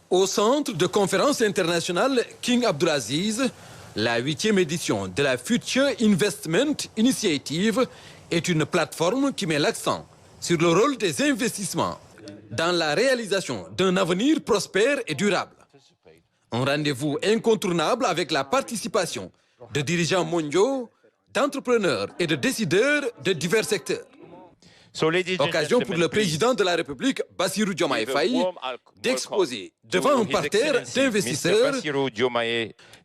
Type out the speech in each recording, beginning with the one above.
Au centre de conférence internationale King Abdulaziz, la 8e édition de la Future Investment Initiative est une plateforme qui met l'accent sur le rôle des investissements dans la réalisation d'un avenir prospère et durable. Un rendez-vous incontournable avec la participation de dirigeants mondiaux, d'entrepreneurs et de décideurs de divers secteurs. Occasion pour le président de la République, Bassirou Diomaye Faye, d'exposer devant un parterre d'investisseurs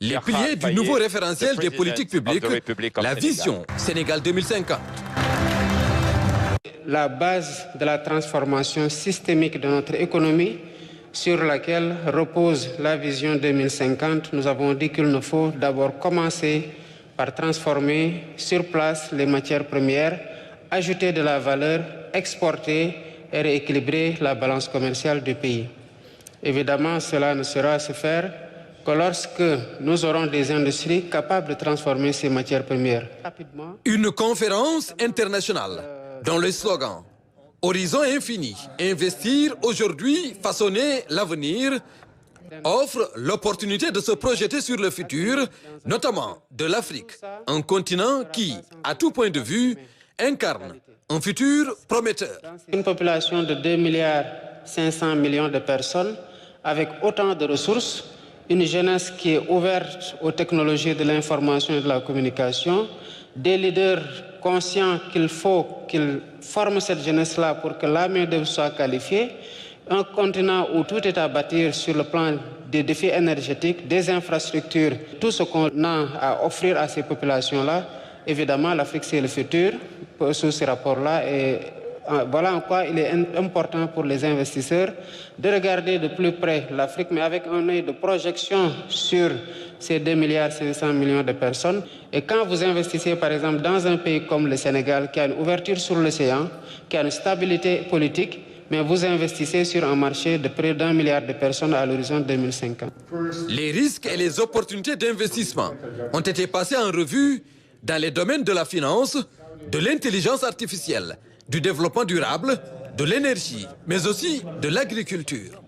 les piliers du nouveau référentiel des politiques publiques, la vision Sénégal 2050. La base de la transformation systémique de notre économie sur laquelle repose la vision 2050, nous avons dit qu'il nous faut d'abord commencer par transformer sur place les matières premières, ajouter de la valeur, exporter et rééquilibrer la balance commerciale du pays. Évidemment, cela ne sera se faire que lorsque nous aurons des industries capables de transformer ces matières premières. Une conférence internationale dont le slogan « Horizon infini, investir aujourd'hui, façonner l'avenir » offre l'opportunité de se projeter sur le futur, notamment de l'Afrique, un continent qui, à tout point de vue, incarne un futur prometteur. Une population de 2,5 milliards de personnes avec autant de ressources, une jeunesse qui est ouverte aux technologies de l'information et de la communication, des leaders conscients qu'il faut qu'ils forment cette jeunesse-là pour que la main-d'œuvre soit qualifiée, un continent où tout est à bâtir sur le plan des défis énergétiques, des infrastructures, tout ce qu'on a à offrir à ces populations-là. Évidemment, l'Afrique, c'est le futur sous ces rapports-là. Et voilà en quoi il est important pour les investisseurs de regarder de plus près l'Afrique, mais avec un œil de projection sur ces 2,5 milliards de personnes. Et quand vous investissez, par exemple, dans un pays comme le Sénégal, qui a une ouverture sur l'océan, qui a une stabilité politique, mais vous investissez sur un marché de près d'1 milliard de personnes à l'horizon 2050. Les risques et les opportunités d'investissement ont été passés en revue dans les domaines de la finance, de l'intelligence artificielle, du développement durable, de l'énergie, mais aussi de l'agriculture.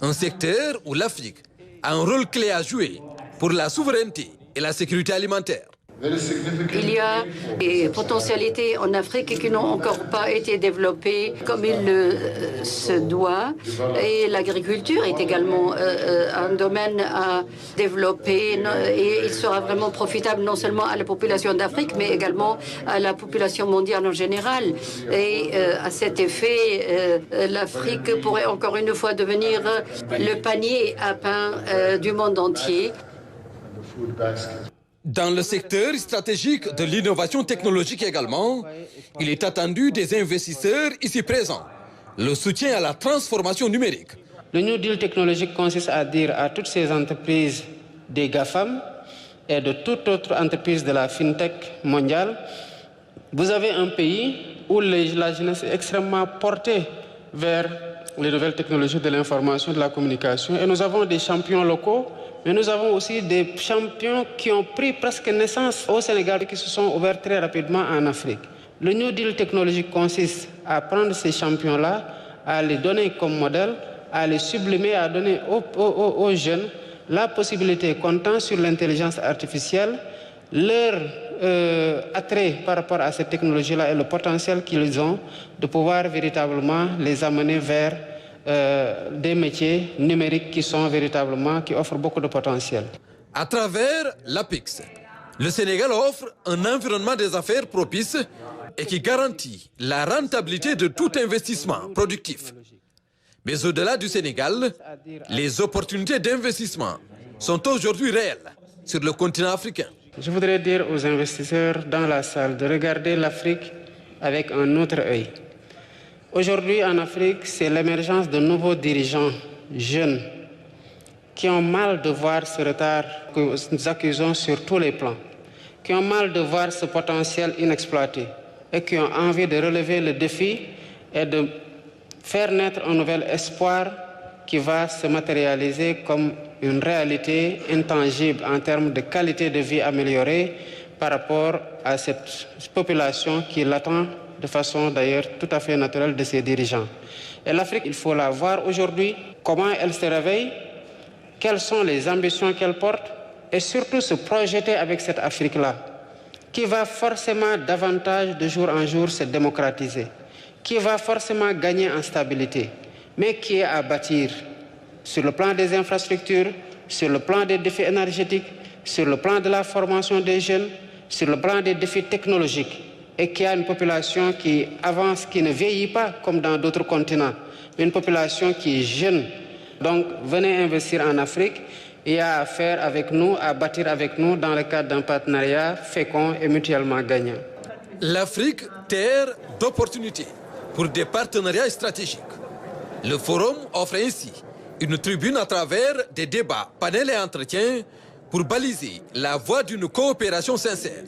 Un secteur où l'Afrique a un rôle clé à jouer pour la souveraineté et la sécurité alimentaire. Il y a des potentialités en Afrique qui n'ont encore pas été développées comme il se doit. Et l'agriculture est également un domaine à développer. Et il sera vraiment profitable non seulement à la population d'Afrique, mais également à la population mondiale en général. Et à cet effet, l'Afrique pourrait encore une fois devenir le panier à pain du monde entier. Dans le secteur stratégique de l'innovation technologique également, il est attendu des investisseurs ici présents le soutien à la transformation numérique. Le New Deal technologique consiste à dire à toutes ces entreprises des GAFAM et de toute autre entreprise de la FinTech mondiale, vous avez un pays où la jeunesse est extrêmement portée vers les nouvelles technologies de l'information et de la communication. Et nous avons des champions locaux, mais nous avons aussi des champions qui ont pris presque naissance au Sénégal et qui se sont ouverts très rapidement en Afrique. Le New Deal technologique consiste à prendre ces champions-là, à les donner comme modèle, à les sublimer, à donner aux jeunes la possibilité, comptant sur l'intelligence artificielle, leur attrait par rapport à cette technologie-là et le potentiel qu'ils ont de pouvoir véritablement les amener vers des métiers numériques qui offrent beaucoup de potentiel. À travers l'APIX, le Sénégal offre un environnement des affaires propice et qui garantit la rentabilité de tout investissement productif. Mais au-delà du Sénégal, les opportunités d'investissement sont aujourd'hui réelles sur le continent africain. Je voudrais dire aux investisseurs dans la salle de regarder l'Afrique avec un autre œil. Aujourd'hui, en Afrique, c'est l'émergence de nouveaux dirigeants jeunes qui ont mal de voir ce retard que nous accusons sur tous les plans, qui ont mal de voir ce potentiel inexploité et qui ont envie de relever le défi et de faire naître un nouvel espoir qui va se matérialiser comme une réalité intangible en termes de qualité de vie améliorée par rapport à cette population qui l'attend de façon d'ailleurs tout à fait naturelle de ses dirigeants. Et l'Afrique, il faut la voir aujourd'hui, comment elle se réveille quelles sont les ambitions qu'elle porte et surtout se projeter avec cette Afrique-là, qui va forcément davantage de jour en jour se démocratiser, qui va forcément gagner en stabilité, mais qui est à bâtir sur le plan des infrastructures, sur le plan des défis énergétiques, sur le plan de la formation des jeunes, sur le plan des défis technologiques, et qui a une population qui avance, qui ne vieillit pas comme dans d'autres continents, mais une population qui est jeune. Donc, venez investir en Afrique et à faire avec nous, à bâtir avec nous dans le cadre d'un partenariat fécond et mutuellement gagnant. L'Afrique, terre d'opportunités pour des partenariats stratégiques. Le forum offre ainsi une tribune à travers des débats, panels et entretiens pour baliser la voie d'une coopération sincère.